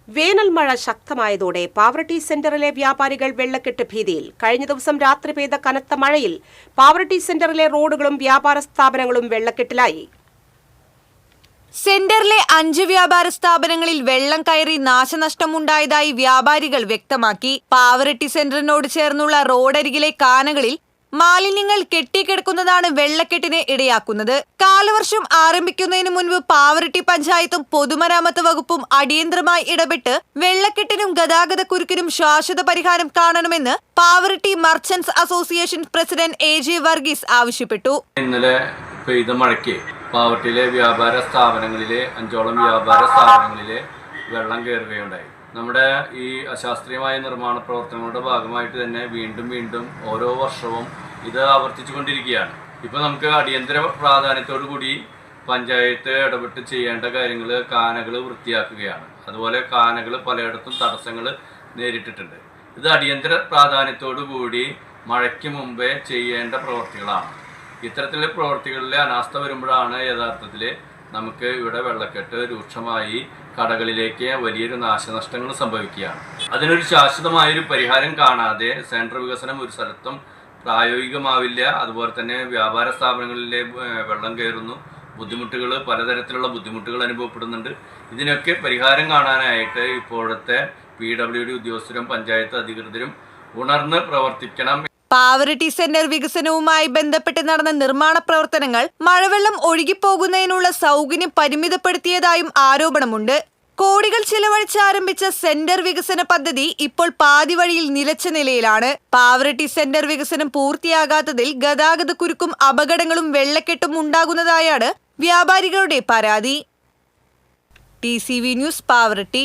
വേനൽ മഴ ശക്തമായതോടെ പാവറട്ടി സെന്ററിലെ വ്യാപാരികൾ വെള്ളക്കെട്ട് ഭീതിയിൽ. കഴിഞ്ഞ ദിവസം രാത്രി പെയ്ത കനത്ത മഴയിൽ പാവറട്ടി സെന്ററിലെ റോഡുകളും വ്യാപാര സ്ഥാപനങ്ങളും വെള്ളക്കെട്ടിലായി. സെന്ററിലെ 5 വ്യാപാര സ്ഥാപനങ്ങളിൽ വെള്ളം കയറി നാശനഷ്ടമുണ്ടായതായി വ്യാപാരികൾ വ്യക്തമാക്കി. പാവറട്ടി സെന്ററിനോട് ചേർന്നുള്ള റോഡരികിലെ കാനകളിൽ മാലിന്യങ്ങൾ കെട്ടിക്കിടക്കുന്നതാണ് വെള്ളക്കെട്ടിന് ഇടയാക്കുന്നത്. കാലവർഷം ആരംഭിക്കുന്നതിന് മുൻപ് പാവറട്ടി പഞ്ചായത്തും പൊതുമരാമത്ത് വകുപ്പും അടിയന്തരമായി ഇടപെട്ട് വെള്ളക്കെട്ടിനും ഗതാഗതക്കുരുക്കിനും ശാശ്വത പരിഹാരം കാണണമെന്ന് Pavaratty merchants association president AJ Varghese ആവശ്യപ്പെട്ടു. ഇന്നലെ പെയ്ത മഴയ്ക്ക് പാവറട്ടിയിലെ വ്യാപാര സ്ഥാപനങ്ങളിലെ 5ഓളം വ്യാപാര സ്ഥാപനങ്ങളിലെ വെള്ളം കയറുകയുണ്ടായി. നമ്മുടെ ഈ അശാസ്ത്രീയമായ നിർമ്മാണ പ്രവർത്തനങ്ങളുടെ ഭാഗമായിട്ട് തന്നെ വീണ്ടും ഓരോ വർഷവും ഇത് ആവർത്തിച്ചുകൊണ്ടിരിക്കുകയാണ്. ഇപ്പോൾ നമുക്ക് അടിയന്തര പ്രാധാന്യത്തോടു കൂടി പഞ്ചായത്ത് ഇടപെട്ട് ചെയ്യേണ്ട കാര്യങ്ങൾ കാനകൾ വൃത്തിയാക്കുകയാണ്. അതുപോലെ കാനകൾ പലയിടത്തും തടസ്സങ്ങൾ നേരിട്ടിട്ടുണ്ട്. ഇത് അടിയന്തര പ്രാധാന്യത്തോടു കൂടി മഴയ്ക്ക് മുമ്പേ ചെയ്യേണ്ട പ്രവൃത്തികളാണ്. ഇത്തരത്തിലുള്ള പ്രവൃത്തികളിലെ അനാസ്ഥ വരുമ്പോഴാണ് യഥാർത്ഥത്തിൽ നമുക്ക് ഇവിടെ വെള്ളക്കെട്ട് രൂക്ഷമായി കടകളിലേക്ക് വലിയൊരു നാശനഷ്ടങ്ങൾ സംഭവിക്കുകയാണ്. അതിനൊരു ശാശ്വതമായൊരു പരിഹാരം കാണാതെ സെൻട്രൽ വികസനം ഒരു സ്ഥലത്തും പ്രായോഗികമാവില്ല. അതുപോലെ തന്നെ വ്യാപാര സ്ഥാപനങ്ങളിലെ വെള്ളം കയറുന്നു, ബുദ്ധിമുട്ടുകൾ, പലതരത്തിലുള്ള ബുദ്ധിമുട്ടുകൾ അനുഭവപ്പെടുന്നുണ്ട്. ഇതിനൊക്കെ പരിഹാരം കാണാനായിട്ട് ഇപ്പോഴത്തെ PWD ഉദ്യോഗസ്ഥരും പഞ്ചായത്ത് അധികൃതരും ഉണർന്ന് പ്രവർത്തിക്കണം. പാവറട്ടി സെന്റർ വികസനവുമായി ബന്ധപ്പെട്ട് നടന്ന നിർമ്മാണ പ്രവർത്തനങ്ങൾ മഴവെള്ളം ഒഴുകിപ്പോകുന്നതിനുള്ള സൗകര്യം പരിമിതപ്പെടുത്തിയതായും ആരോപണമുണ്ട്. കോടികൾ ചിലവഴിച്ച് ആരംഭിച്ച സെന്റർ വികസന പദ്ധതി ഇപ്പോൾ പാതി വഴിയിൽ നിലച്ച നിലയിലാണ്. പാവറട്ടി സെന്റർ വികസനം പൂർത്തിയാകാത്തതിൽ ഗതാഗതക്കുരുക്കും അപകടങ്ങളും വെള്ളക്കെട്ടും ഉണ്ടാകുന്നതായാണ് വ്യാപാരികളുടെ പരാതി. TCV news, Pavaratti.